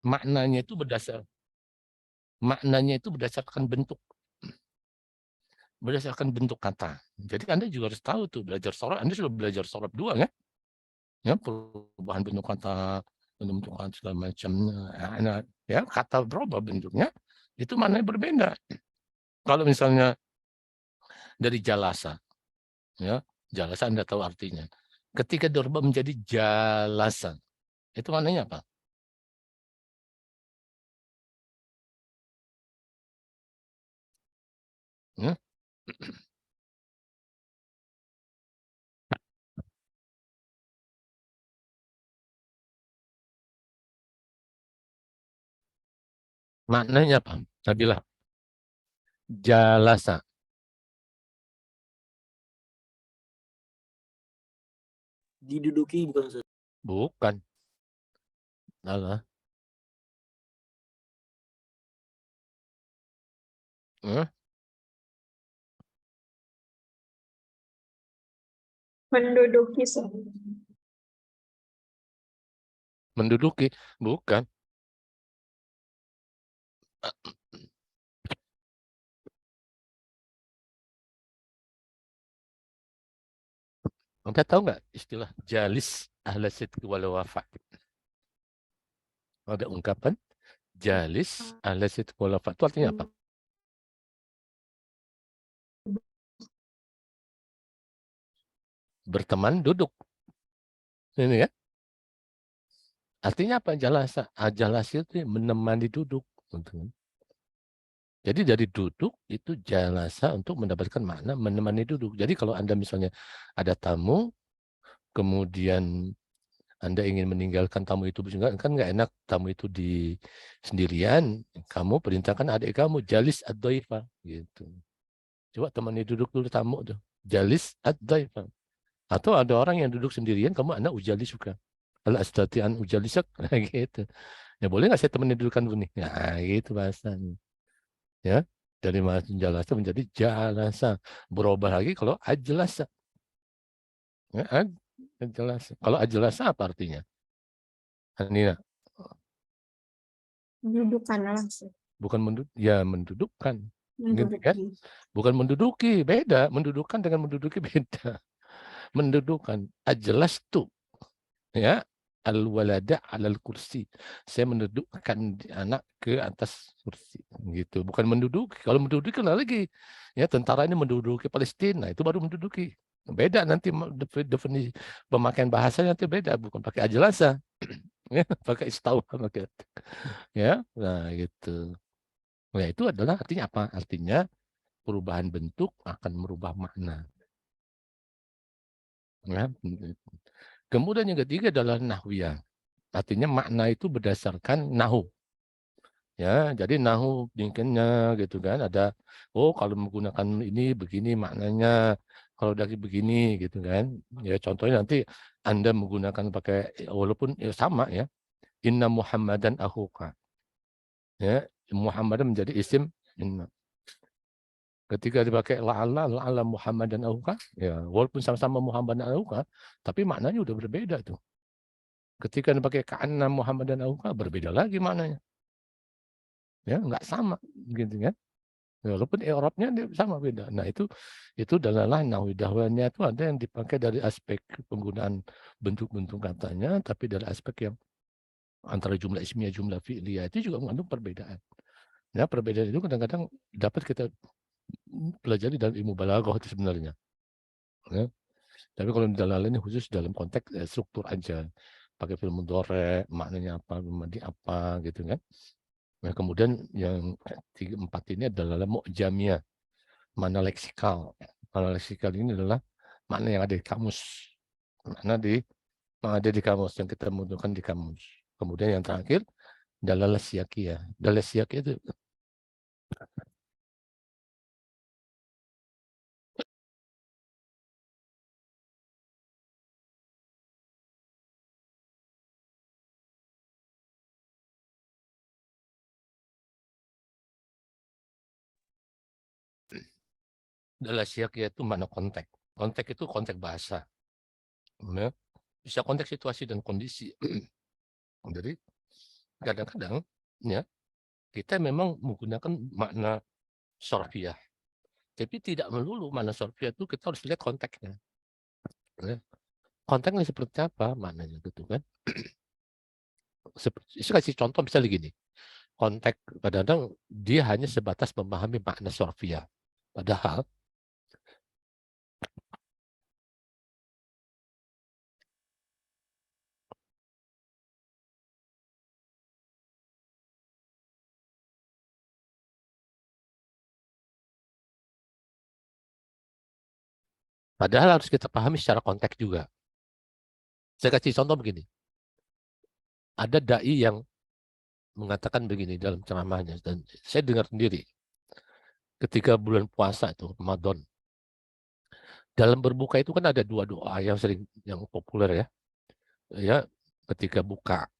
maknanya itu berdasarkan bentuk. Berdasarkan bentuk kata. Jadi Anda juga harus tahu tuh belajar sorob. Anda sudah belajar sorob 2 kan? Ya, perubahan bentuk kata, bentuk kata segala macam. Nah, ya, kata berubah bentuknya, itu maknanya berbeda. Kalau misalnya dari jalasa, ya, jalasa Anda tahu artinya. Ketika dirubah menjadi jalasa, itu maknanya apa? Ya, maknanya apa? Nabilah, jalasa. Diduduki bukan Ustaz? Bukan. Salah. Ya, Menduduki. menduduki. Bukan. Anda tahu nggak istilah jalis ahla sidq wal wafa? Ada ungkapan jalis ahla sidq wal wafa. Itu artinya apa? Berteman duduk. Ini ya. Artinya apa jalasa? Jalasa itu menemani duduk. Jadi dari duduk itu jalasa untuk mendapatkan makna menemani duduk. Jadi kalau Anda misalnya ada tamu, kemudian Anda ingin meninggalkan tamu itu, kan nggak enak tamu itu di sendirian, kamu perintahkan adik kamu, jalis ad-dhaifah. Gitu. Coba temani duduk dulu tamu tuh. Jalis ad-dhaifah. Atau ada orang yang duduk sendirian, kamu anak ujali suka. Kalau astatian ujalisak, gitu. Ya boleh nggak saya temenin dudukan dulu nih? Nah gitu bahasanya. Ya, dari jalasa menjadi jalasa. Berubah lagi kalau ajelasa. Ya, ajelasa. Kalau ajelasa apa artinya? Nina, Mendudukan langsung. bukan ya mendudukkan. Gitu kan? Menduduki. Bukan menduduki, beda. Mendudukan dengan menduduki beda. Mendudukan. Ajelas tuh. Ya, al-walada alal kursi. Saya mendudukkan anak ke atas kursi. Gitu. Bukan menduduki. Kalau menduduki kan lagi. Ya, tentara ini menduduki Palestina. Itu baru menduduki. Beda nanti definisi pemakaian bahasanya nanti beda. Bukan pakai ajelasa. Ya, pakai istauah. Ya, nah gitu. Nah, itu adalah artinya apa? Artinya perubahan bentuk akan merubah makna. Ya. Kemudian yang ketiga adalah nahwiyah. Artinya makna itu berdasarkan nahu. Ya, jadi nahu bikinnya gitu kan. Ada, oh kalau menggunakan ini begini maknanya. Kalau dari begini gitu kan. Ya contohnya nanti Anda menggunakan pakai, walaupun ya sama ya. Inna Muhammadan akhuka. Ya, Muhammadan menjadi isim inna. Ketika dipakai la'alla Muhammadan auka, ya walaupun sama-sama Muhammadan auka, tapi maknanya udah berbeda tuh. Ketika dipakai ka'anna Muhammadan auka, berbeda lagi maknanya. Ya, nggak sama gitu kan. Walaupun i'rabnya dia sama beda. Nah, itu adalah nahwi dahwanya itu ada yang dipakai dari aspek penggunaan bentuk-bentuk katanya, tapi dari aspek yang antara jumlah ismiyah, jumlah fi'liyah itu juga mengandung perbedaan. Ya, perbedaan itu kadang-kadang dapat kita pelajari dalam ilmu balaghah itu sebenarnya. Ya. Tapi kalau dalam ini khusus dalam konteks struktur aja. Pakai film mudhari, maknanya apa, madi apa gitu kan. Nah, kemudian yang 4 ini adalah mu'jamiyah, mana leksikal. Mana leksikal ini adalah makna yang ada di kamus. Makna yang ada di kamus yang kita butuhkan di kamus. Kemudian yang terakhir adalah siakiyah. Dalam siakiyah itu dalam siakiyah itu makna konteks. Konteks itu konteks bahasa. Ya. Bisa konteks situasi dan kondisi. Jadi kadang-kadang ya kita memang menggunakan makna sorfiah, tapi tidak melulu makna sorfiah itu kita harus lihat konteksnya. Ya. Konteksnya seperti apa maknanya gitu kan? Saya kasih contoh misalnya gini, konteks kadang-kadang dia hanya sebatas memahami makna sorfiah, padahal harus kita pahami secara konteks juga. Saya kasih contoh begini, ada dai yang mengatakan begini dalam ceramahnya, dan saya dengar sendiri ketika bulan puasa itu Ramadan. Dalam berbuka itu kan ada dua doa yang populer ya. Ya, ketika buka,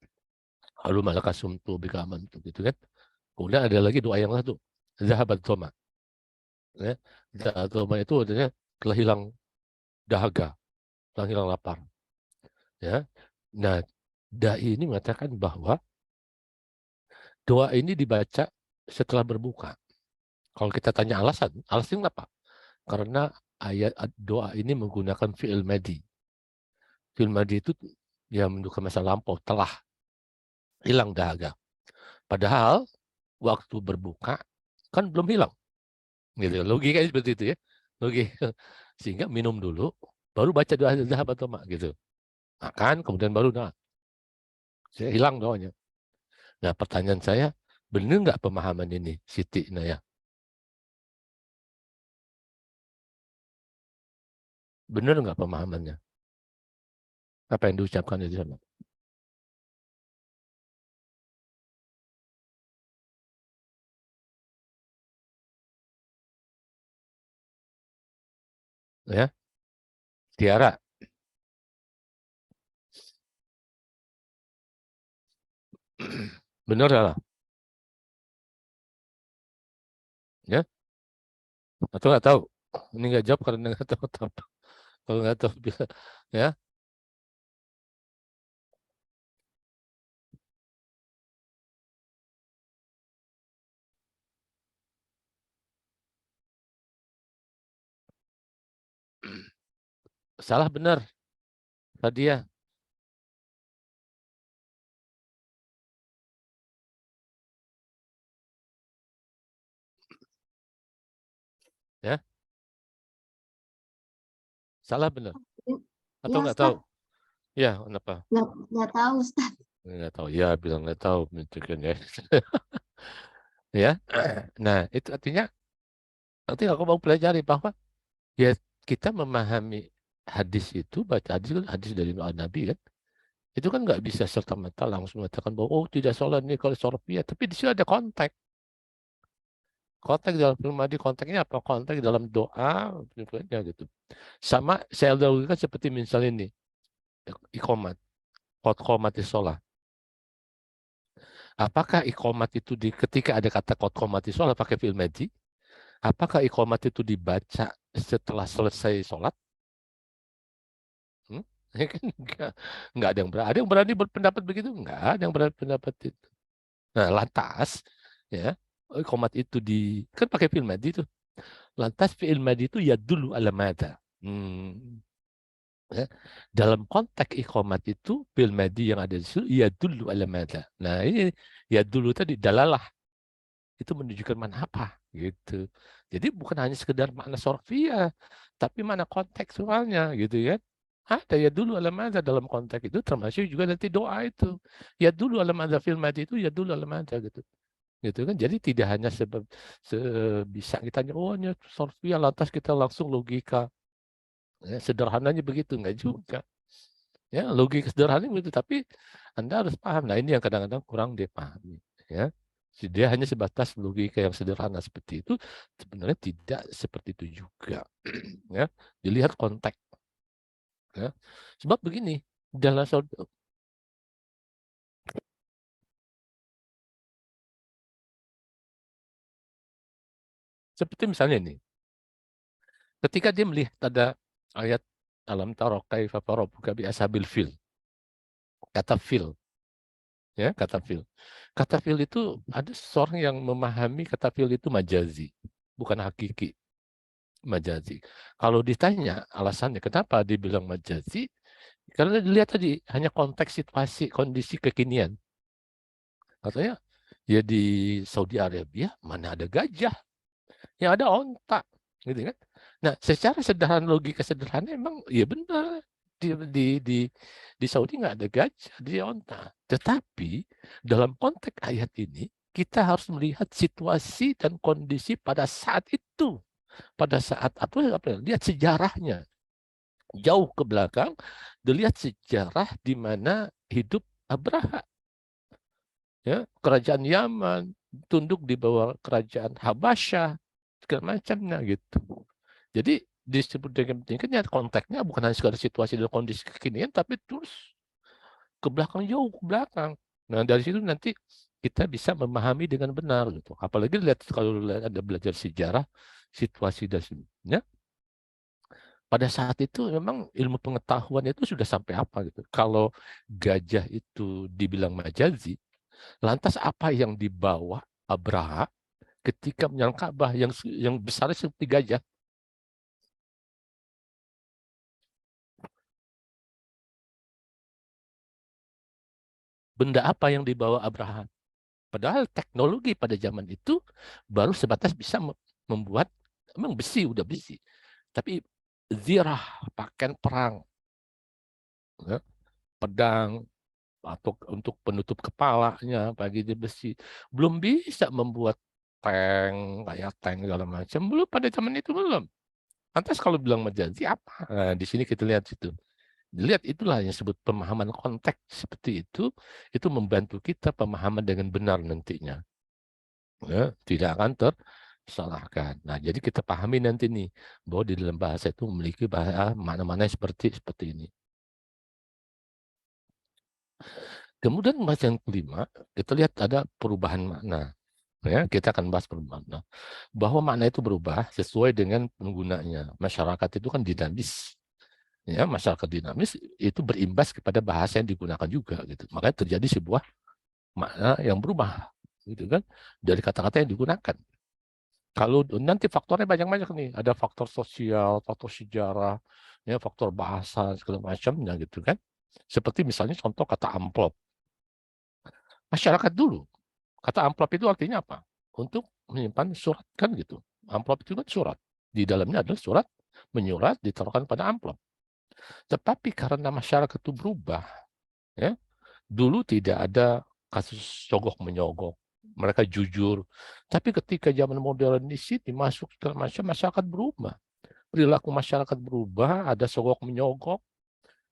halu malaka sumtu bika amantu gitu kan. Kemudian ada lagi doa yang satu, zahabat dhoma. Ya, zahabat dhoma itu artinya telah hilang dahaga, telah hilang lapar. Ya. Nah, dai ini mengatakan bahwa doa ini dibaca setelah berbuka. Kalau kita tanya alasan apa? Karena doa ini menggunakan fi'il madi. Fi'il madi itu ya menunjukkan masa lampau, telah hilang dahaga. Padahal waktu berbuka kan belum hilang. Gitu. Logikanya seperti itu ya. Logika. Sehingga minum dulu, baru baca doa zahab atau mak gitu. Makan, kemudian baru doa. Saya hilang doanya. Nah, pertanyaan saya, benar nggak pemahaman ini, Siti Naya? Benar nggak pemahamannya? Apa yang diucapkan di sana? Ya, Tiara. Benar lah, ya? Atau nggak tahu? Ini nggak jawab karena nggak tahu. Kalau nggak tahu, ya, salah benar tadi ya. Ya, salah benar. Atau Ya, nggak tahu? Ustaz. Ya, kenapa? Nggak tahu, Ustaz. Nggak tahu. Ya, bilang nggak tahu, gitu kan ya. Ya, nah itu artinya nanti aku mau pelajari bahwa ya kita memahami hadis itu, baca hadis kan hadis dari doa Nabi kan, itu kan nggak bisa serta merta langsung mengatakan bahwa oh tidak sholat ini kalau sorfiah, tapi di sini ada konteks. Konteks dalam film hadis, konteksnya apa? Konteks dalam doa, berikutnya gitu. Sama saya lakukan seperti misalnya ini, ikomat, qad sholat. Apakah ikomat itu ketika ada kata qad sholat pakai fi'il madhi? Apakah ikomat itu dibaca setelah selesai sholat? Hmm? Ya kan nggak ada yang berani. Ada yang berani berpendapat begitu? Nggak ada yang berani berpendapat itu. Nah, lantas ya ikomat itu kan pakai fi'il madhi itu. Lantas fi'il madhi itu ya dulu ala mada. Ya. Dalam konteks ikomat itu fi'il madhi yang ada di situ ya dulu ala mada. Nah, ini ya dulu tadi dalalah itu menunjukkan mana apa gitu. Jadi bukan hanya sekedar makna sorfiah, tapi mana kontekstualnya gitu ya. Ada ya dulu alam ada dalam konteks itu termasuk juga nanti doa itu. Ya dulu alam ada film itu ya dulu alam ada gitu. Gitu kan. Jadi tidak hanya bisa kita oh ini sorfiah lantas kita langsung logika. Ya, sederhananya begitu enggak juga. Ya, logika sederhana begitu tapi Anda harus paham. Nah, ini yang kadang-kadang kurang dipahami ya. Dia hanya sebatas logika yang sederhana seperti itu, sebenarnya tidak seperti itu juga. Ya, dilihat konteks. Ya. Sebab begini, dalam seperti misalnya ini, ketika dia melihat ada ayat alam taro kaifa rabbuka bi ashabil fil, kata fil, Ya, kata fil. Kata fil itu ada seseorang yang memahami kata fil itu majazi, bukan hakiki. Majazi. Kalau ditanya alasannya kenapa dibilang majazi, karena dilihat tadi hanya konteks situasi, kondisi kekinian. Katanya ya di Saudi Arabia mana ada gajah, yang ada onta, gitu kan? Nah, secara sederhana, logika sederhana emang ya benar di di di di Saudi nggak ada gajah, di onta. Tetapi dalam konteks ayat ini kita harus melihat situasi dan kondisi pada saat itu, pada saat apa lihat sejarahnya jauh ke belakang, dilihat sejarah di mana hidup Abraha, ya, kerajaan Yaman tunduk di bawah kerajaan Habasyah, segala macamnya gitu. Jadi disebut dengan pentingnya konteksnya bukan hanya sekedar situasi dan kondisi kekinian, tapi terus ke belakang, jauh ke belakang. Nah, dari situ nanti kita bisa memahami dengan benar gitu. Apalagi lihat kalau ada belajar sejarah, situasi dan sebagainya. Pada saat itu memang ilmu pengetahuan itu sudah sampai apa gitu. Kalau gajah itu dibilang majazi, lantas apa yang dibawa Abraha ketika menyerang Ka'bah yang besar seperti gajah? Benda apa yang dibawa Abraha? Padahal teknologi pada zaman itu baru sebatas bisa membuat, memang besi, udah besi. Tapi zirah, pakaian perang, ya, pedang, atau untuk penutup kepalanya, bagi dia besi. Belum bisa membuat tank, kayak tank segala macam. Belum, pada zaman itu belum. Lantas kalau bilang majazi apa? Nah, di sini kita lihat situ. Lihat itulah yang disebut pemahaman konteks seperti itu membantu kita pemahaman dengan benar nantinya. Ya, tidak akan tersalahkan. Nah, jadi kita pahami nanti nih bahwa di dalam bahasa itu memiliki mana-mana seperti ini. Kemudian bahasa yang kelima, kita lihat ada perubahan makna. Ya, kita akan bahas perubahan makna. Bahwa makna itu berubah sesuai dengan penggunanya. Masyarakat itu kan dinamis. Ya, masyarakat dinamis itu berimbas kepada bahasa yang digunakan juga gitu. Makanya terjadi sebuah makna yang berubah gitu kan dari kata-kata yang digunakan. Kalau nanti faktornya banyak-banyak nih, ada faktor sosial, faktor sejarah, ya, faktor bahasa segala macamnya gitu kan. Seperti misalnya contoh kata amplop. Masyarakat dulu, kata amplop itu artinya apa? Untuk menyimpan surat kan gitu. Amplop itu kan surat. Di dalamnya adalah surat menyurat ditaruhkan pada amplop. Tetapi karena masyarakat itu berubah, ya, dulu tidak ada kasus sogok menyogok. Mereka jujur. Tapi ketika zaman modern di sini masuk segala macam, masyarakat berubah. Perilaku masyarakat berubah, ada sogok menyogok.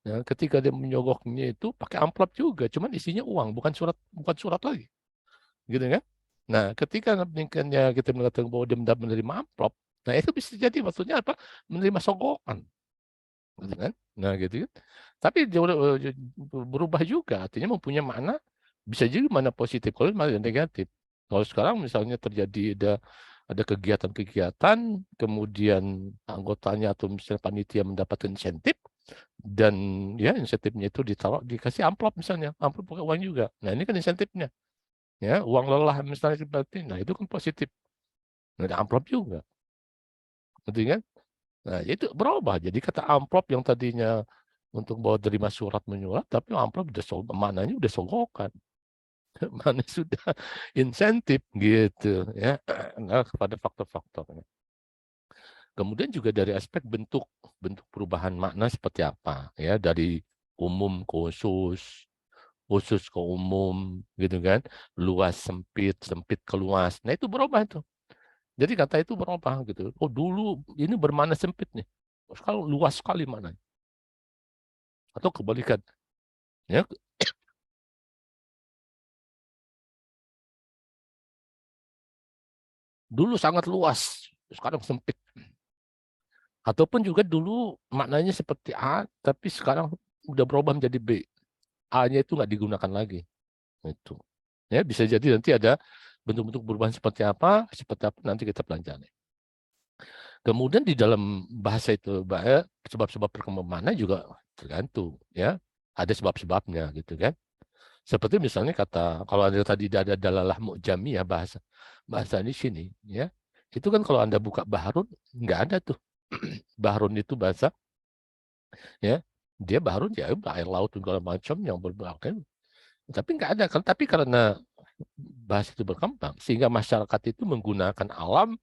Ya, ketika dia menyogoknya itu pakai amplop juga, cuman isinya uang, bukan surat lagi, gitu kan? Nah, ketika peningkatnya kita mengatakan bahwa dia menerima amplop, nah itu bisa jadi maksudnya apa? Menerima sogokan, gitu kan? Nah, gitu kan? Tapi dia berubah juga, artinya mempunyai makna, bisa juga mana positif, kalau mana negatif. Kalau sekarang misalnya terjadi ada kegiatan-kegiatan, kemudian anggotanya atau misalnya panitia mendapatkan insentif, dan ya insentifnya itu dikasih amplop misalnya, amplop pakai uang juga. Nah ini kan insentifnya, ya uang lelah misalnya seperti, nah itu kan positif. Nah, ada amplop juga, ngerti kan? Nah itu berubah. Jadi kata amplop yang tadinya untuk bawa terima surat menyurat, tapi amplop udah mananya udah sogokan, mana sudah insentif gitu, ya. Nah, kepada faktor-faktornya. Kemudian juga dari aspek bentuk perubahan makna seperti apa, ya, dari umum ke khusus, khusus ke umum, gitu kan, luas sempit, sempit ke luas. Nah itu berubah itu. Jadi kata itu berubah gitu. Oh dulu ini bermakna sempit nih, sekarang luas sekali maknanya. Atau kebalikan, ya. Dulu sangat luas, sekarang sempit. Ataupun juga dulu maknanya seperti A, tapi sekarang udah berubah menjadi B. A-nya itu nggak digunakan lagi. Itu. Ya, bisa jadi nanti ada bentuk-bentuk perubahan seperti apa nanti kita pelajari. Kemudian di dalam bahasa itu, sebab-sebab perkembangan mana juga tergantung, ya. Ada sebab-sebabnya gitu kan. Seperti misalnya kata, kalau Anda tadi ada dalalah mu'jamiyah bahasa di sini, ya. Itu kan kalau Anda buka Bahrun, nggak ada tuh. Bahrun itu bahasa, ya. Dia Bahrun, ya air laut segala macam yang berbagai. Tapi nggak ada. Tapi karena bahasa itu berkembang, sehingga masyarakat itu menggunakan alam,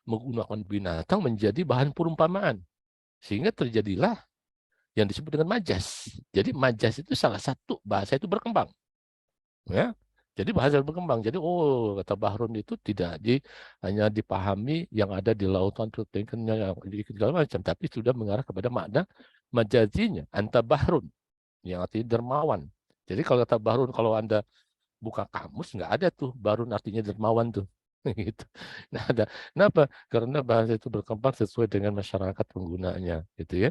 menggunakan binatang menjadi bahan perumpamaan. Sehingga terjadilah yang disebut dengan majas. Jadi majas itu salah satu bahasa itu berkembang. Ya. Jadi bahasa berkembang. Jadi kata Bahrun itu tidak hanya dipahami yang ada di lautan yang segala macam, tapi sudah mengarah kepada makna majazinya, anta Bahrun yang artinya dermawan. Jadi kalau kata Bahrun, kalau Anda buka kamus nggak ada tuh Bahrun artinya dermawan tuh. Gitu. Nah, ada. Kenapa? Karena bahasa itu berkembang sesuai dengan masyarakat penggunanya, gitu ya.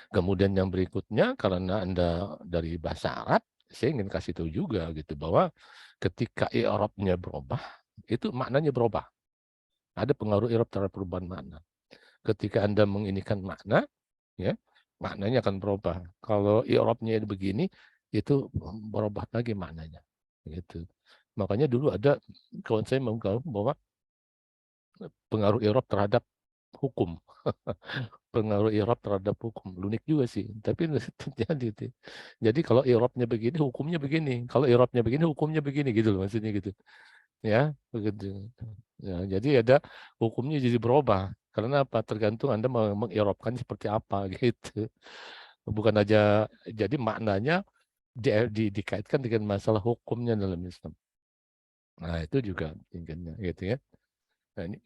Kemudian yang berikutnya, karena Anda dari bahasa Arab, saya ingin kasih tahu juga gitu bahwa ketika i'rabnya berubah, itu maknanya berubah. Ada pengaruh i'rab terhadap perubahan makna. Ketika Anda menginikan makna, ya, maknanya akan berubah. Kalau i'rabnya begini, itu berubah lagi maknanya. Gitu. Makanya dulu ada kawan saya mengatakan bahwa pengaruh i'rab terhadap hukum. Pengaruh i'rab terhadap hukum. Unik juga sih, tapi terjadi itu. Jadi kalau i'rabnya begini, hukumnya begini. Kalau i'rabnya begini, hukumnya begini gitu loh maksudnya gitu. Ya, begitu. Ya, jadi ada hukumnya jadi berubah. Karena apa? Tergantung Anda mengirobkan seperti apa gitu. Bukan aja jadi maknanya dikaitkan dengan masalah hukumnya dalam Islam. Nah, itu juga tingkatnya gitu ya. Nah, ini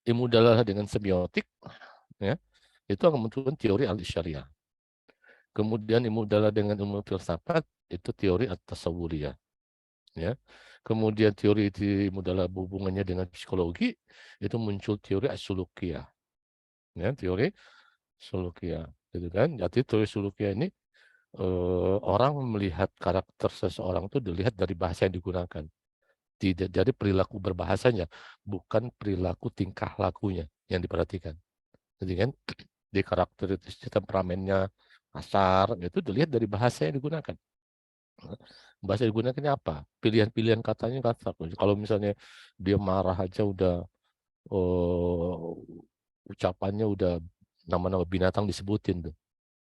ilmu dalalah dengan semiotik, ya, itu akan munculkan teori al-syariah. Kemudian ilmu dalalah dengan ilmu filsafat itu teori at-tasawwuriyah. Ya. Kemudian teori ilmu dalalah hubungannya dengan psikologi itu muncul teori as-sulukiyah. Ya, teori sulukiyah, gitu kan? Jadi teori sulukiyah ini orang melihat karakter seseorang itu dilihat dari bahasa yang digunakan. Tidak dari perilaku berbahasanya, bukan perilaku tingkah lakunya yang diperhatikan. Jadi kan di karakteristik temperamennya kasar itu dilihat dari bahasa yang digunakan. Bahasa yang digunakannya apa? Pilihan-pilihan katanya kasar. Kalau misalnya dia marah aja udah ucapannya udah nama-nama binatang disebutin tuh.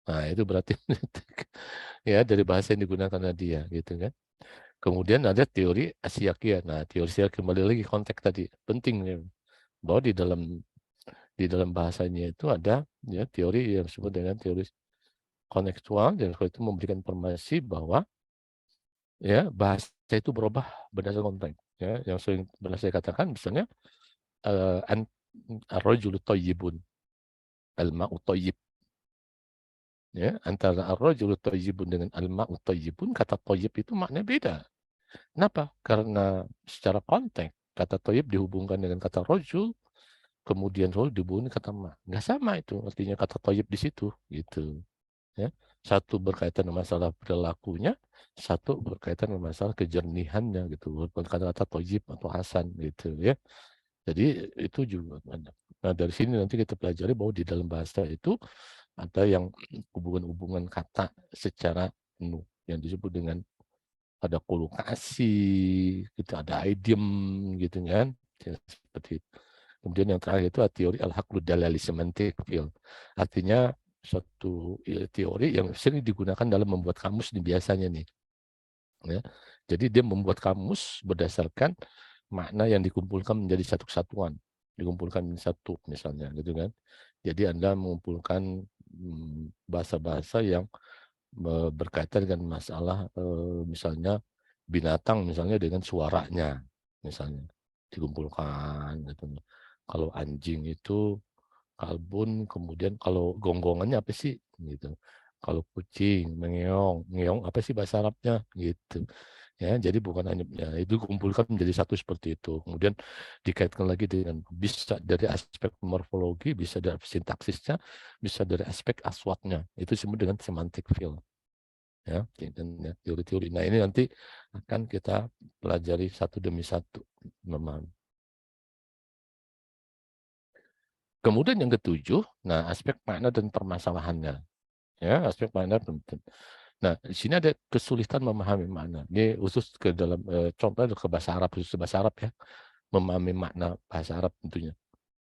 Nah, itu berarti ya dari bahasa yang digunakan dia gitu kan. Kemudian ada teori Asyakiyah. Nah, teori Asyakiyah kembali lagi konteks tadi penting ya, bahwa di dalam bahasanya itu ada ya teori yang disebut dengan teori kontekstual, dan itu memberikan informasi bahwa ya bahasa itu berubah berdasarkan konteks. Ya, yang sering pernah saya katakan misalnya ar-rajulu thayyibun, al-ma'u thayyib. Ya, antara ar-rajulu thayyibun dengan al-ma'u thayyibun, kata thayyib itu maknanya beda. Kenapa? Karena secara konteks kata thayyib dihubungkan dengan kata rajul, kemudian rajul dihubungkan kata ma. Nggak sama itu artinya kata thayyib di situ gitu. Ya. Satu berkaitan dengan masalah perilakunya, satu berkaitan dengan masalah kejernihannya gitu. Kata-kata thayyib atau hasan gitu ya. Jadi itu juga ada. Nah, dari sini nanti kita pelajari bahwa di dalam bahasa itu ada yang hubungan-hubungan kata secara penuh yang disebut dengan ada kolokasi, gitu, ada idiom gitu kan. Ya, seperti itu. Kemudian yang terakhir itu teori al-haqlu dalali semantik field. Artinya suatu teori yang sering digunakan dalam membuat kamus nih biasanya nih. Ya. Jadi dia membuat kamus berdasarkan makna yang dikumpulkan menjadi satu kesatuan, dikumpulkan menjadi satu misalnya gitu kan. Jadi Anda mengumpulkan bahasa-bahasa yang berkaitan dengan masalah misalnya binatang misalnya dengan suaranya misalnya dikumpulkan gitu. Kalau anjing itu kalbun, kemudian kalau gonggongannya apa sih gitu. Kalau kucing mengeong, ngeong apa sih bahasa Arabnya gitu. Ya, jadi bukan hanya ya, itu kumpulkan menjadi satu seperti itu. Kemudian dikaitkan lagi dengan bisa dari aspek morfologi, bisa dari sintaksisnya, bisa dari aspek aswatnya. Itu disebut dengan semantic field. Ya, dan teori-teori. Nah, ini nanti akan kita pelajari satu demi satu, memahami. Kemudian yang ketujuh, nah aspek makna dan permasalahannya. Ya, aspek makna penting. Nah, di sini ada kesulitan memahami makna. Ini khusus ke dalam contohnya ke bahasa Arab, khusus bahasa Arab ya, memahami makna bahasa Arab tentunya.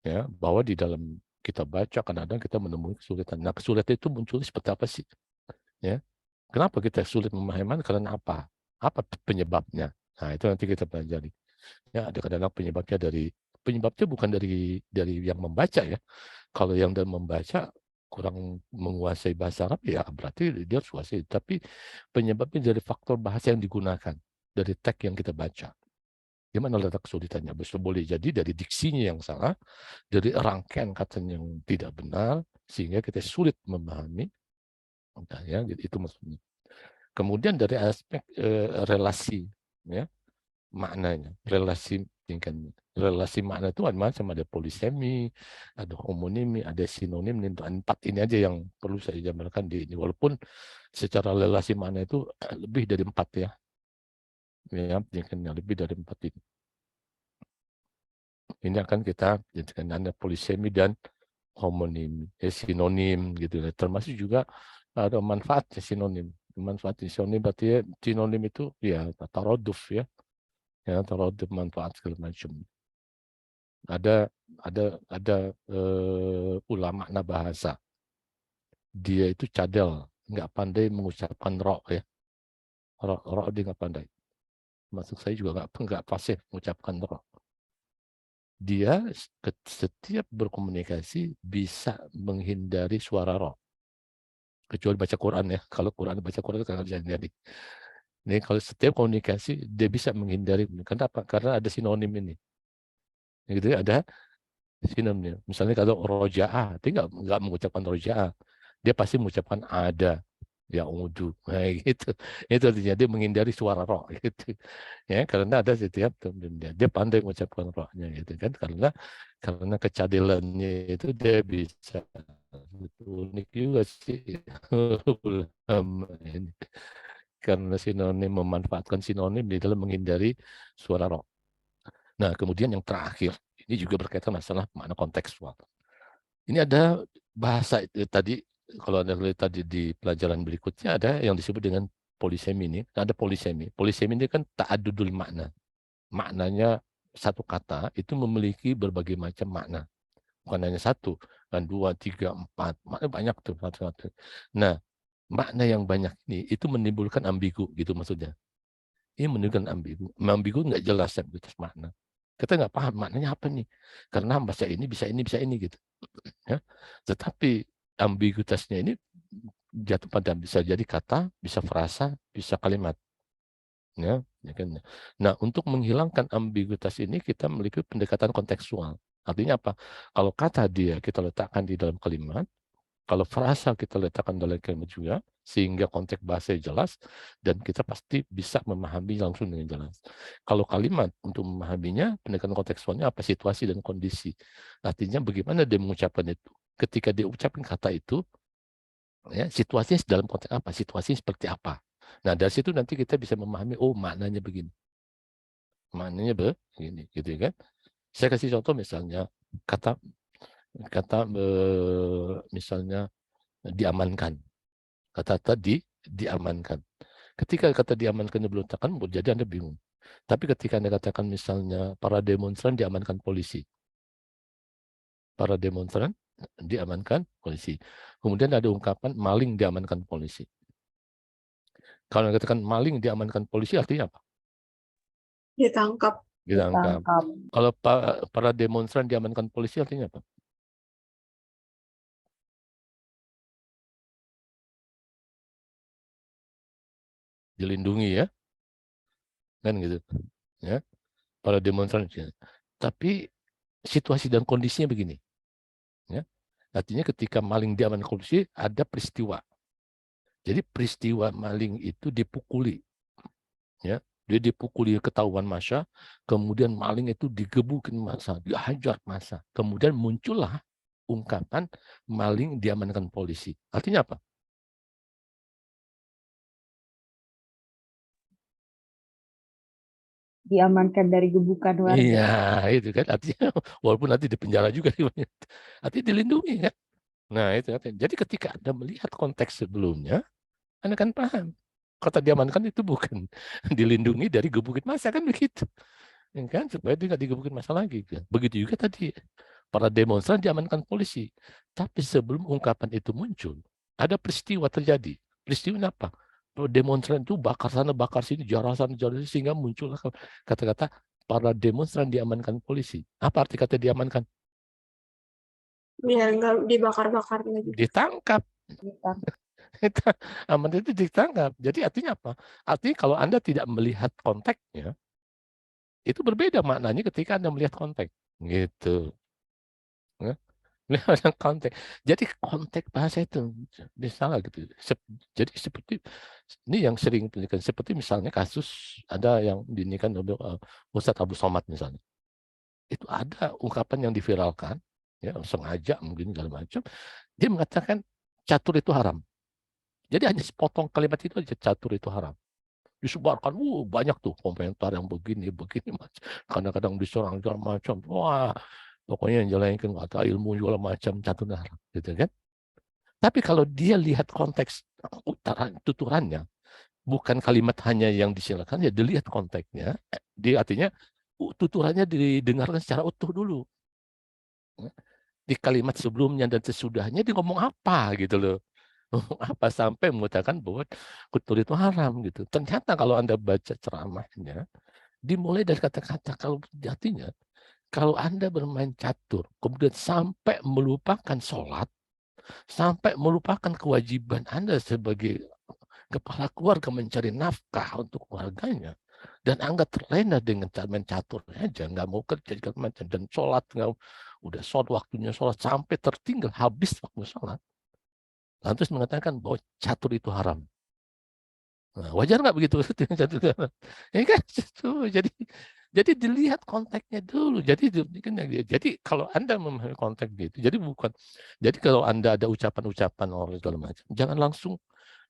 Ya, bahwa di dalam kita baca kadang-kadang kita menemui kesulitan. Nah, kesulitan itu muncul seperti apa sih? Ya, kenapa kita sulit memahami makna? Karena apa? Apa penyebabnya? Nah, itu nanti kita pelajari. Ya, ada kadang-kadang penyebabnya bukan dari yang membaca ya. Kalau yang dan membaca kurang menguasai bahasa Arab ya berarti dia harus kuasai. Tapi penyebabnya dari faktor bahasa yang digunakan, dari teks yang kita baca. Gimana letak kesulitannya? Boleh jadi dari diksinya yang salah, dari rangkaian kata yang tidak benar, sehingga kita sulit memahami. Nah, ya, itu maksudnya. Kemudian dari aspek relasi, ya, maknanya, relasi makna itu ada macam, ada polisemi, ada homonimi, ada sinonim. Empat ini aja yang perlu saya jabarkan di ini. Walaupun secara relasi makna itu lebih dari 4 ya, lebih dari 4 ini. Ini akan kita jadikan ada polisemi dan homonim, sinonim gitu. Termasuk juga ada manfaatnya sinonim. Manfaat sinonim berarti sinonim itu ya taroduf ya. Ya, taroduf manfaat segala macam. Ada ulama bahasa. Dia itu cadel, nggak pandai mengucapkan ro ya. Ro dia nggak pandai. Maksud saya juga nggak fasih mengucapkan ro. Dia setiap berkomunikasi bisa menghindari suara ro. Kecuali baca Quran ya. Kalau Quran baca Quran kan bisa hindari. Ini kalau setiap komunikasi dia bisa menghindari. Kenapa? Karena ada sinonim ini. Gitu ya, ada sinonimnya. Misalnya kalau rojaah, dia nggak mengucapkan rojaah. Dia pasti mengucapkan ada. Ya udu. Nah, gitu. Itu artinya dia menghindari suara roh gitu. Ya, karena ada setiap dia pandai mengucapkan rohnya gitu kan. Karena kecadilannya itu dia bisa unik juga sih. Ulama ini. Karena sinonim memanfaatkan sinonim di dalam menghindari suara roh. Nah, kemudian yang terakhir, ini juga berkaitan masalah makna kontekstual. Ini ada bahasa itu tadi, kalau Anda lihat tadi di pelajaran berikutnya ada yang disebut dengan polisemi ini. Ada polisemi. Polisemi ini kan ta'adudul makna. Maknanya satu kata itu memiliki berbagai macam makna. Bukan hanya satu, kan 2, 3, 4. Makna banyak tuh satu-satu. Nah, makna yang banyak ini itu menimbulkan ambigu gitu maksudnya. Ini menimbulkan ambigu. Ambigu nggak jelas ambiguitas makna. Kita nggak paham maknanya apa nih. Karena bahasa ini bisa gitu. Ya. Tetapi ambiguitasnya ini jatuh pada bisa jadi kata, bisa frasa, bisa kalimat. Ya, kan. Nah, untuk menghilangkan ambiguitas ini kita memiliki pendekatan kontekstual. Artinya apa? Kalau kata dia kita letakkan di dalam kalimat, kalau frasa kita letakkan dalam kalimat juga, sehingga konteks bahasa jelas, dan kita pasti bisa memahami langsung dengan jelas. Kalau kalimat untuk memahaminya, pendekatan kontekstualnya apa? Situasi dan kondisi. Artinya bagaimana dia mengucapkan itu. Ketika dia ucapkan kata itu, ya, situasinya dalam konteks apa? Situasinya seperti apa? Nah, dari situ nanti kita bisa memahami, oh maknanya begini. Maknanya begini, gitu kan? Saya kasih contoh misalnya, kata misalnya diamankan. Kata tadi diamankan. Ketika kata diamankan belum tekan, jadi Anda bingung. Tapi ketika Anda katakan misalnya para demonstran diamankan polisi. Para demonstran diamankan polisi. Kemudian ada ungkapan maling diamankan polisi. Kalau Anda katakan maling diamankan polisi artinya apa? Ditangkap. Ditangkap. Kalau para demonstran diamankan polisi artinya apa? Dilindungi ya. Kan gitu. Ya. Para demonstran. Tapi situasi dan kondisinya begini. Ya. Artinya ketika maling diamankan polisi ada peristiwa. Jadi peristiwa maling itu dipukuli. Ya. Dia dipukuli ketahuan massa, kemudian maling itu digebukin massa, dihajar massa. Kemudian muncullah ungkapan maling diamankan polisi. Artinya apa? Diamankan dari gebukan warga. Iya, itu kan artinya walaupun nanti di penjara juga, artinya dilindungi kan. Nah itu artinya. Jadi ketika Anda melihat konteks sebelumnya, Anda kan paham. Kata diamankan itu bukan dilindungi dari gebukin massa kan begitu. Ya kan supaya dia nggak digebukin massa lagi. Begitu juga tadi para demonstran diamankan polisi. Tapi sebelum ungkapan itu muncul, ada peristiwa terjadi. Peristiwa apa? Demonstran itu bakar sana, bakar sini, jarah sana, jarah sini, sehingga muncullah kata-kata para demonstran diamankan polisi. Apa arti kata diamankan? Biar nggak dibakar-bakar lagi. Ditangkap. Aman itu ditangkap. Jadi artinya apa? Artinya kalau Anda tidak melihat konteksnya, itu berbeda maknanya ketika Anda melihat konteks. Gitu. Ya. Lihat konteks. Jadi konteks bahasa itu salah gitu. Jadi seperti ini yang sering diberikan, seperti misalnya kasus ada yang dinikakan oleh Ustadz Abu Somad misalnya. Itu ada ungkapan yang diviralkan, ya sengaja mungkin segala macam. Dia mengatakan catur itu haram. Jadi hanya sepotong kalimat itu aja, catur itu haram. Disebarkan, banyak tuh komentar yang begini macam. Kadang-kadang diserang segala macam. Wah, pokoknya yang jalankan kata ilmu segala macam catur haram, gitu kan? Tapi kalau dia lihat konteks tuturannya, bukan kalimat hanya yang disilakan, ya dilihat konteksnya. Dia artinya tuturannya didengarkan secara utuh dulu. Di kalimat sebelumnya dan sesudahnya dia ngomong apa gitu loh. Apa sampai mengatakan bahwa kutur itu haram gitu. Ternyata kalau Anda baca ceramahnya, dimulai dari kata-kata kalau artinya kalau Anda bermain catur, kemudian sampai melupakan sholat, sampai melupakan kewajiban Anda sebagai kepala keluarga mencari nafkah untuk keluarganya, dan Anda terlena dengan main catur aja, nggak mau kerja macam dan sholat nggak, udah sholat waktunya sholat sampai tertinggal habis waktu sholat, lantas mengatakan bahwa catur itu haram. Nah, wajar nggak begitu? Ini kan jadi dilihat konteksnya dulu. Jadi kalau Anda memahami konteks gitu, jadi kalau Anda ada ucapan-ucapan orang segala macam, jangan langsung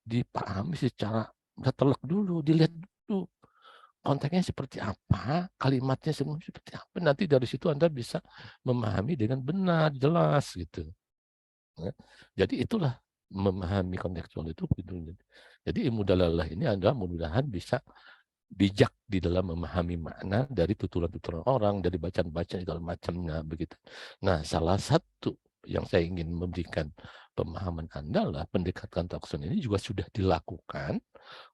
dipahami secara terlek dulu, dilihat dulu konteksnya seperti apa, kalimatnya seperti apa. Nanti dari situ Anda bisa memahami dengan benar, jelas gitu. Ya. Jadi itulah memahami kontekstual itu. Jadi ilmu dalalah ini adalah mudah-mudahan bisa bijak di dalam memahami makna dari tuturan-tuturan orang, dari bacaan-bacaan segala macamnya begitu. Nah, salah satu yang saya ingin memberikan pemahaman Anda lah pendekatan taksun ini juga sudah dilakukan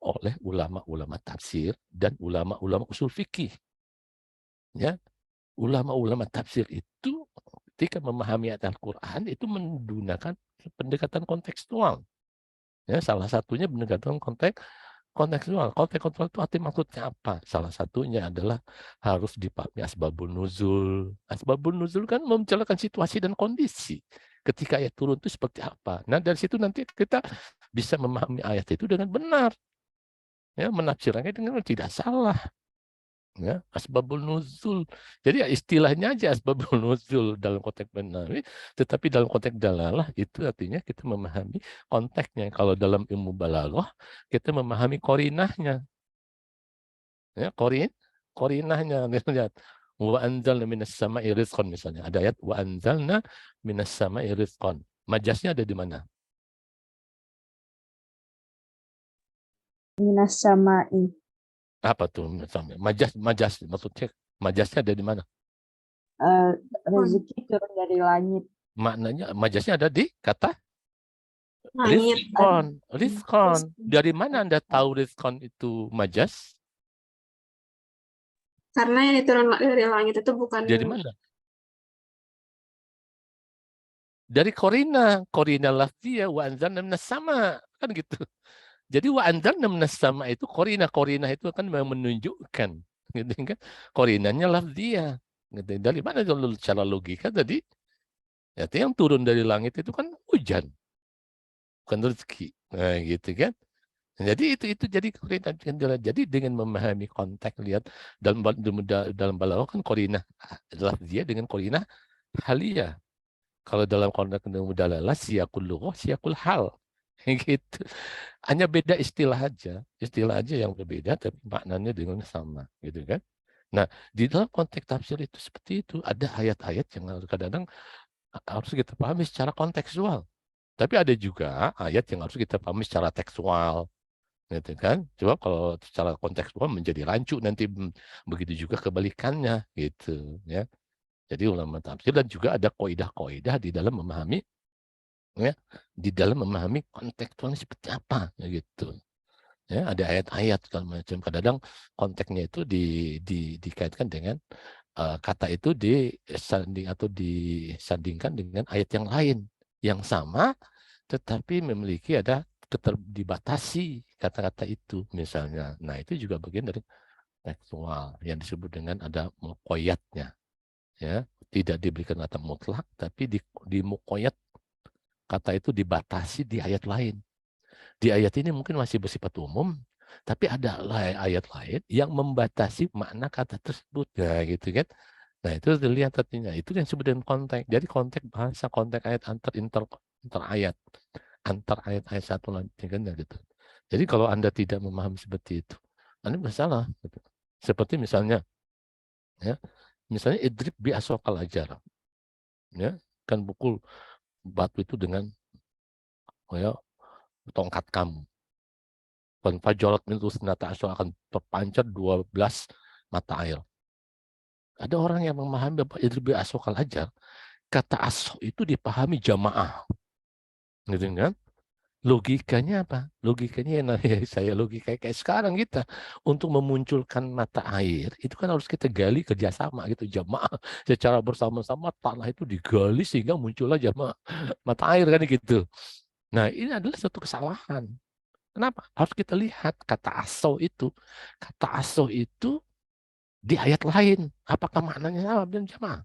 oleh ulama-ulama tafsir dan ulama-ulama usul fikih. Ya, ulama-ulama tafsir itu ketika memahami ayat Al-Quran itu menggunakan pendekatan kontekstual. Ya, salah satunya pendekatan kontekstual. Kontekstual itu arti maksudnya apa? Salah satunya adalah harus dipahami asbabun nuzul. Asbabun nuzul kan menceritakan situasi dan kondisi. Ketika ayat turun itu seperti apa. Nah, dari situ nanti kita bisa memahami ayat itu dengan benar. Ya, menafsirkannya dengan tidak salah. Ya, asbabul nuzul. Jadi ya istilahnya aja asbabul nuzul dalam konteks benar. Tetapi dalam konteks dalalah itu artinya kita memahami konteksnya. Kalau dalam ilmu balaghah kita memahami korinahnya. Ya, korinahnya. Lihat. Wa anzalna minas sama'i rizqan misalnya. Ada ayat wa anzalna minas sama'i rizqan. Majasnya ada di mana? Minas sama'i. Apa tuh? Majas maksudnya majasnya ada di mana? Rezeki turun dari langit. Maknanya majasnya ada di kata Langit. Rizqan. Dari mana Anda tahu rizqan itu majas? Karena yang diturun dari langit itu bukan Dari mana? Dari korina lafziyah wa anzalna minas sama, kan gitu. Jadi wa anzalna minas sama itu korina itu kan menunjukkan, gitu kan? Korinanya lafziyah. Gitu. Dari mana kalau secara logika tadi? Ya, yang turun dari langit itu kan hujan, bukan rezeki. Nah, gitu kan? Jadi itu jadi korinah kendala. Jadi dengan memahami konteks, lihat dalam balaghah kan korinah lafziyah dengan korinah haliyah. Kalau dalam konteks mudalalah siyaqul lughah, siyaqul hal. Gitu. Hanya beda istilah aja yang berbeda tapi maknanya dengan sama, gitu kan. Nah, di dalam konteks tafsir itu seperti itu, ada ayat-ayat yang kadang-kadang harus kita pahami secara kontekstual. Tapi ada juga ayat yang harus kita pahami secara tekstual, gitu kan. Coba kalau secara kontekstual menjadi rancu nanti, begitu juga kebalikannya, gitu ya. Jadi ulama tafsir dan juga ada kaidah-kaidah di dalam memahami, ya, di dalam memahami kontekstualnya seperti apa, gitu. Ya, ada ayat-ayat segala macam. Kadang-kadang konteksnya itu dikaitkan dengan kata itu disandingkan dengan ayat yang lain yang sama, tetapi memiliki ada dibatasi kata-kata itu misalnya. Nah, itu juga bagian dari tekstual yang disebut dengan ada muqayyadnya, ya. Tidak diberikan kata mutlak, tapi di muqayyad, kata itu dibatasi di ayat lain. Di ayat ini mungkin masih bersifat umum, tapi ada ayat lain yang membatasi makna kata tersebut, ya, gitu kan. Nah, itu dilihat artinya. Itu yang disebut dengan konteks. Jadi konteks bahasa, konteks ayat antar ayat, antar ayat-ayat satu lainnya, gitu. Jadi kalau Anda tidak memahami seperti itu, Anda bersalah, gitu. Seperti misalnya, ya, misalnya idrib bi aswaqal ajar, ya, kan pukul batu itu dengan, ya, tongkat kamu. Fajarat min husnata asyara, akan terpancar 12 mata air. Ada orang yang memahami bahwa idrib bi aswaqal ajar, kata aso itu dipahami jamaah, gitu kan. Logikanya apa? Logikanya yang saya logika kayak sekarang kita untuk memunculkan mata air itu kan harus kita gali kerjasama, gitu, jamaah secara bersama-sama, tanah itu digali sehingga muncullah jamaah mata air, kan, gitu. Nah, ini adalah satu kesalahan. Kenapa? Harus kita lihat kata aso itu di ayat lain apakah maknanya sama dengan jamaah,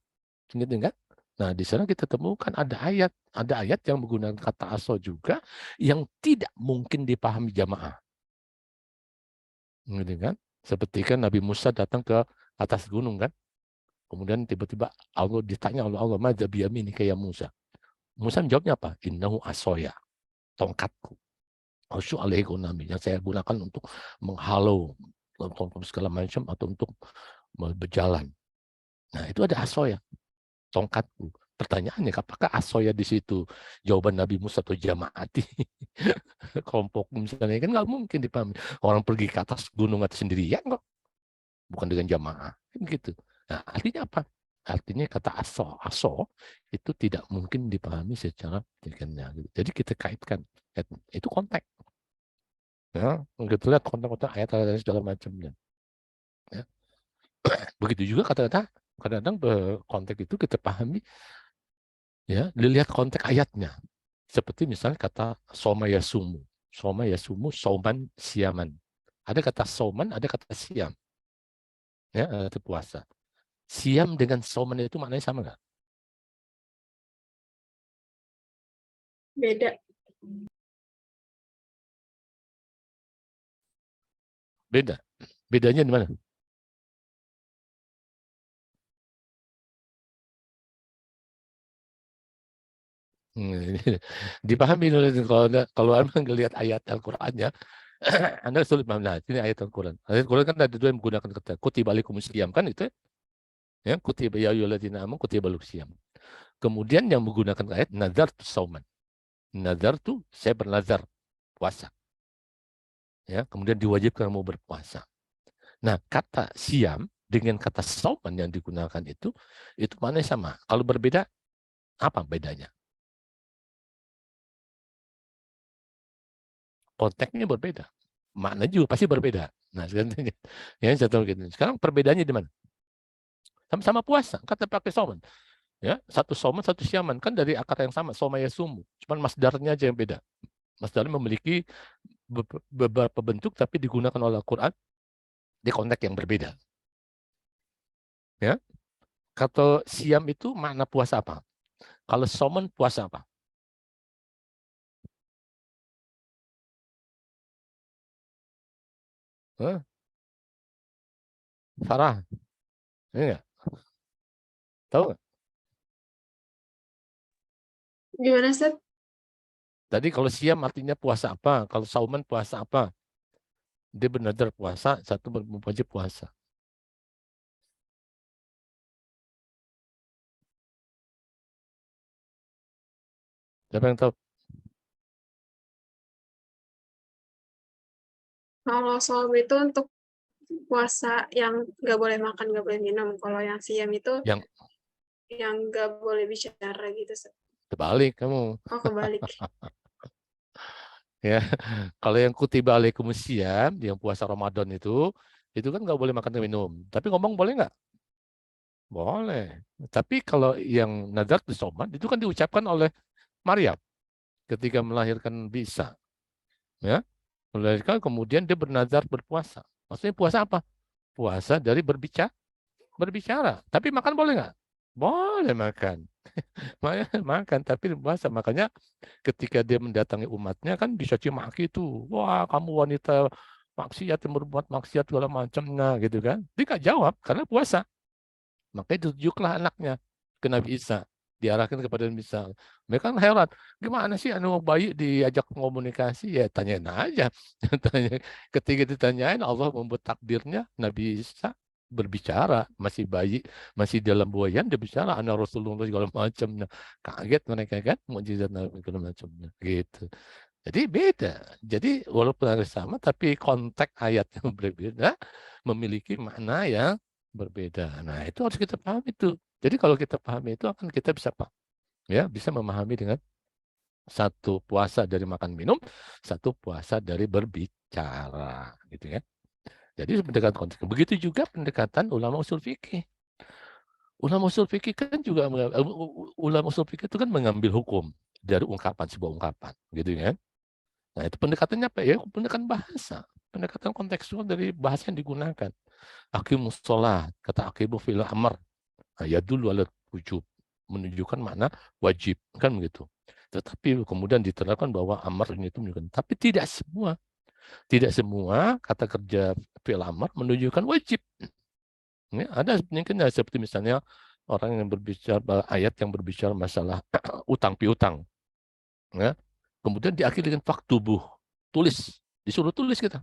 gitu kan? Nah, di sana kita temukan ada ayat yang menggunakan kata aso juga yang tidak mungkin dipahami jamaah, gitu kan? Seperti kan Nabi Musa datang ke atas gunung, kan, kemudian tiba-tiba Allah ditanya oleh Allah, "Madza biyaminika ya Musa?" Musa menjawabnya apa? "Innahu asoya, tongkatku. Usyu alaihi gunami, yang saya gunakan untuk menghalau segala macam atau untuk berjalan." Nah, itu ada asoya, tongkatku. Pertanyaannya, apakah asoya di situ jawaban Nabi Musa atau jamaati? Kelompok misalnya, kan nggak mungkin dipahami. Orang pergi ke atas gunung atau sendirian kok, bukan dengan jamaah, kan gitu. Nah, artinya apa? Artinya kata aso itu tidak mungkin dipahami secara gitu. Jadi kita kaitkan, itu konteks. Ya, kita lihat konteks ayat-ayat segala macamnya. Ya. Begitu juga kata-kata, kadang-kadang konteks itu kita pahami, ya, dilihat konteks ayatnya. Seperti misalnya kata soma yasumu, soman siaman. Ada kata soman, ada kata siam, ya, itu puasa. Siam dengan soman itu maknanya sama nggak? Beda. Beda. Bedanya di mana? Dipahami kalau Anda ngelihat ayat Al-Qur'annya, Anda sulit paham. Nah, ini ayat Al-Quran. Ayat Al-Quran kan ada dua yang menggunakan kata kutiba alaikumus syiyam, kan itu, ya, kutiba ya ayyuhalladzina amanu kutiba alaikumus syiyam. Kemudian yang menggunakan ayat nazartu sauman. Nazartu, saya bernazar puasa. Ya, kemudian diwajibkan mau berpuasa. Nah, kata siam dengan kata sauman yang digunakan itu maknanya sama. Kalau berbeda, apa bedanya? Konteksnya berbeda. Maknanya juga pasti berbeda. Nah, sekarang, ya, sekarang perbedaannya di mana? Sama-sama puasa, kata pakai sauman. Ya, satu sauman, satu siaman, kan dari akar yang sama, soma yasumu. Cuman masdarnya aja yang beda. Masdarnya memiliki beberapa bentuk tapi digunakan oleh Al-Quran di konteks yang berbeda. Ya, kata siam itu makna puasa apa? Kalau soman puasa apa? Hah? Farah, ini nggak? Tahu nggak? Gimana, Ustaz? Tadi kalau siam artinya puasa apa? Kalau sauman puasa apa? Dia benar-benar puasa, satu wajib puasa. Siapa yang tahu? Kalau saum itu untuk puasa yang nggak boleh makan, nggak boleh minum. Kalau yang siam itu Yang yang nggak boleh bicara gitu, Ustaz. terbalik kamu. Oh, kebalik. Ya, kalau yang kutiba alaikumusiyam, yang puasa Ramadan itu kan nggak boleh makan dan minum. Tapi ngomong boleh nggak? Boleh. Tapi kalau yang nadar soman itu kan diucapkan oleh Maryam ketika melahirkan Bisa, ya. Melahirkan kemudian dia bernazar berpuasa. Maksudnya puasa apa? Puasa dari berbicara. Tapi makan boleh nggak? Boleh makan. Makan tapi puasa. Makanya ketika dia mendatangi umatnya kan dicaci maki itu. Wah, kamu wanita maksiat yang berbuat maksiat segala macamnya gitu kan. Dia nggak jawab karena puasa. Makanya ditunjuklah anaknya ke Nabi Isa. Diarahkan kepada Nabi Isa. Mereka kan heran. Gimana sih anu bayi diajak komunikasi? Ya tanyain aja. Ketika ditanyain Allah membuat takdirnya Nabi Isa berbicara. Masih bayi, masih dalam buayan dia bicara. Anak Rasulullah segala macamnya. Kaget mereka kan. Mukjizat Nabi segala macamnya. Gitu. Jadi beda. Jadi walaupun harus sama, tapi konteks ayat yang berbeda memiliki makna yang berbeda. Nah, itu harus kita pahami itu. Jadi kalau kita pahami itu akan kita bisa bisa memahami dengan satu puasa dari makan minum, satu puasa dari berbicara, gitu ya. Jadi pendekatan konteks. Begitu juga pendekatan ulama usul fikih. Ulama usul fikih kan juga ulama usul fikih itu kan mengambil hukum dari sebuah ungkapan, gitu ya. Nah, itu pendekatannya apa ya? Pendekatan bahasa, pendekatan kontekstual dari bahasa yang digunakan. Aqimus sholat, kata aqimu fil amr. Ya dulu alat wujub, menunjukkan makna wajib, kan begitu. Tetapi kemudian diterapkan bahwa amr ini itu menunjukkan. Tapi tidak semua kata kerja fil amr menunjukkan wajib. Ini ada mungkin seperti misalnya orang yang berbicara ayat yang berbicara masalah utang piutang, ya. Kemudian diakhiri dengan faktubuh, tulis, disuruh tulis kita.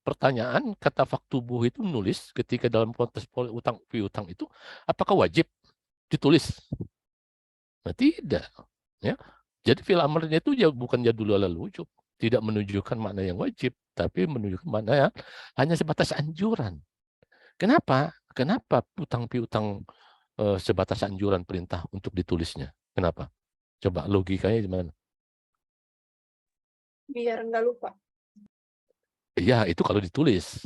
Pertanyaan kata faktubuh itu menulis ketika dalam konteks utang piutang itu apakah wajib ditulis? Nah, tidak, ya. Jadi fil amrnya itu ya bukan jadul alal wujub, tidak menunjukkan makna yang wajib, tapi menunjukkan makna yang hanya sebatas anjuran. Kenapa? Kenapa utang piutang sebatas anjuran perintah untuk ditulisnya? Kenapa? Coba logikanya gimana? Biar nggak lupa. Iya, itu kalau ditulis.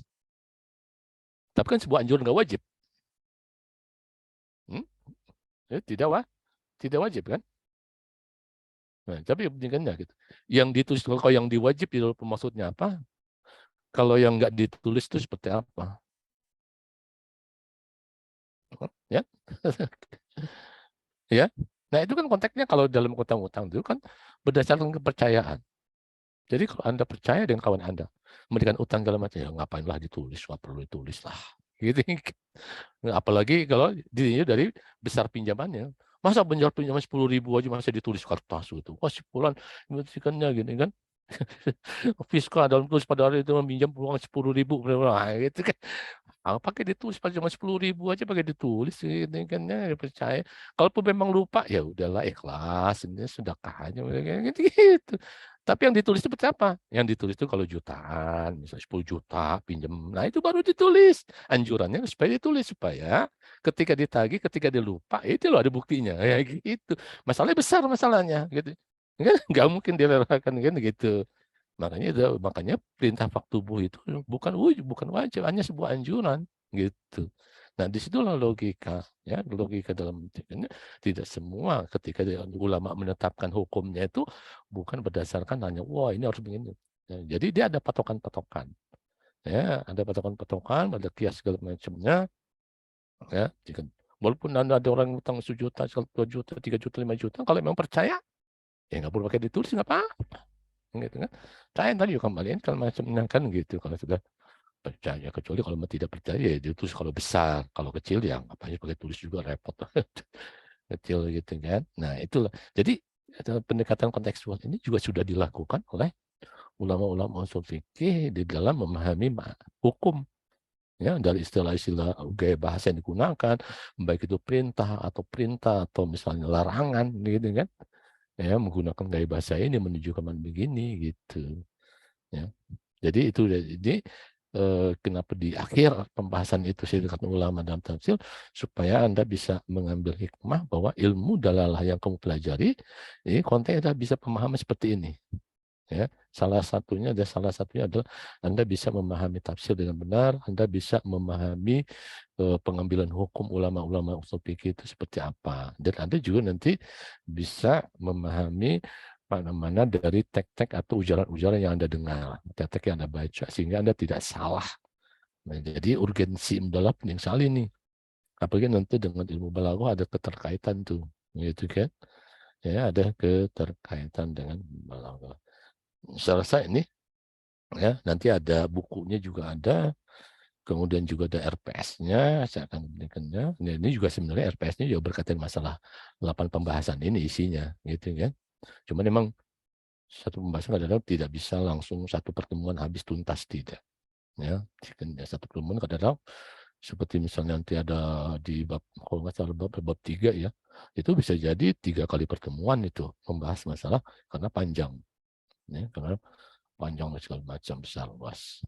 Tapi kan sebuah anjuran nggak wajib. Ya, tidak wajib kan? Nah, tapi pentingnya gitu. Yang ditulis kalau yang diwajib itu maksudnya apa? Kalau yang nggak ditulis itu seperti apa? Ya, ya. Nah itu kan konteksnya kalau dalam utang-utang itu kan berdasarkan kepercayaan. Jadi kalau Anda percaya dengan kawan Anda, memberikan utang segala macam, ya ngapainlah ditulis, nggak perlu ditulis lah. Gitu. Apalagi kalau dirinya dari besar pinjamannya. Masa pinjaman 10.000 aja masih ditulis kertas itu. Wah, si Fulan membersihkannya gini kan. Fiskal dalam tulis pada hari itu meminjam uang 10.000. Nah, gitu kan. Pakai ditulis pada cuma 10.000 aja pakai ditulis ini kan ya percaya. Kalaupun memang lupa ya udahlah ikhlas ini sedekah aja gitu, gitu. Tapi yang ditulis itu seperti apa? Yang ditulis itu kalau jutaan, misalnya 10 juta pinjam. Nah, itu baru ditulis. Anjurannya supaya ditulis supaya ketika ditagih, ketika dia lupa, itu loh ada buktinya ya gitu. Masalahnya besar masalahnya gitu. Nggak mungkin direlakan kan gitu. Makanya perintah faktubuh itu bukan wajib, hanya sebuah anjuran gitu. Nah, disitulah logika, ya logika dalam tidak semua ketika ulama menetapkan hukumnya itu bukan berdasarkan hanya wah ini harus begini. Ya, jadi dia ada patokan-patokan, ya ada patokan-patokan, ada kias segala macamnya, ya. Walaupun ada orang yang utang 1 juta, 2 juta, 3 juta, 5 juta, kalau memang percaya, ya nggak perlu pakai ditulis nggak apa-apa. Gitu kan. Saya tadi juga kembaliin kalau macamnya kan gitu kalau sudah percaya, kecuali kalau tidak percaya ya dia tulis kalau besar, kalau kecil ya ngapain pakai tulis juga repot. Kecil gitu kan. Nah, itulah. Jadi pendekatan kontekstual ini juga sudah dilakukan oleh ulama-ulama usul fikih di dalam memahami hukum, ya, dari istilah-istilah gaya bahasa yang digunakan, baik itu perintah atau misalnya larangan gitu kan. Ya, menggunakan gaya bahasa ini menunjukkan begini gitu. Ya. Jadi itu jadi kenapa di akhir pembahasan itu saya dikatakan ulama dalam tafsir supaya Anda bisa mengambil hikmah bahwa ilmu dalalah yang kamu pelajari ini konteksnya bisa pemahaman seperti ini. Ya, salah satunya adalah Anda bisa memahami tafsir dengan benar, Anda bisa memahami pengambilan hukum ulama-ulama usul fikih itu seperti apa, dan Anda juga nanti bisa memahami mana dari tek-tek atau ujaran-ujaran yang Anda dengar, tek-tek yang Anda baca, sehingga Anda tidak salah. Nah, jadi urgensi mendalam penting sekali nih. Apalagi nanti dengan ilmu balaghah ada keterkaitan tuh, gitu kan? Ya, ada keterkaitan dengan balaghah. Saya rasa ini, ya, nanti ada bukunya juga ada, kemudian juga ada RPS-nya, saya akan berikannya. Nah, ini juga sebenarnya RPS-nya juga berkaitan masalah 8 pembahasan ini isinya, gitu kan? Cuma memang satu pembahasan kadang-kadang tidak bisa langsung satu pertemuan habis tuntas, tidak. Ya, satu pertemuan kadang-kadang seperti misalnya nanti ada di bab, kalau nggak salah bab 3 ya, itu bisa jadi 3 kali pertemuan itu membahas masalah karena panjang, ya, karena panjang dan segala macam besar luas.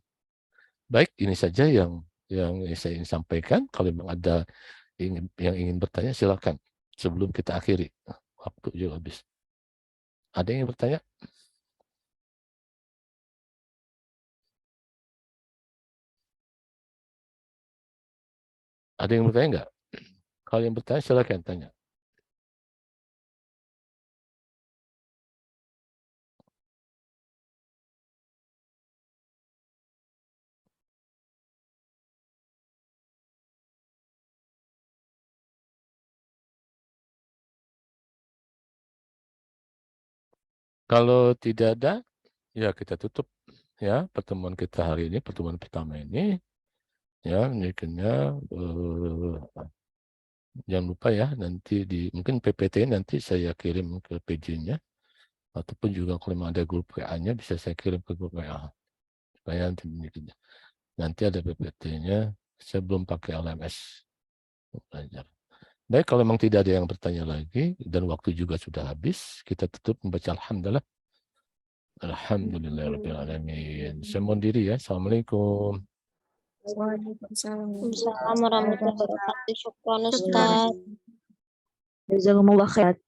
Baik, ini saja yang saya ingin sampaikan. Kalau memang ada yang ingin bertanya silakan sebelum kita akhiri. Waktu juga habis. Ada yang ingin bertanya? Ada yang bertanya nggak? Kalau yang bertanya silakan tanya. Kalau tidak ada, ya kita tutup ya pertemuan kita hari ini, pertemuan pertama ini. Ya, jangan lupa ya nanti mungkin PPT nanti saya kirim ke PJ-nya, ataupun juga kalau memang ada grup WA-nya bisa saya kirim ke grup WA supaya nanti ada PPT-nya. Saya belum pakai LMS belajar. Baik, kalau memang tidak ada yang bertanya lagi dan waktu juga sudah habis, kita tutup membaca alhamdulillah. Alhamdulillahirrahmanirrahim. Saya mohon diri ya. Assalamualaikum. Waalaikumsalam. Assalamualaikum warahmatullahi wabarakatuh. Syukran Ustaz. Jazakumullah khair.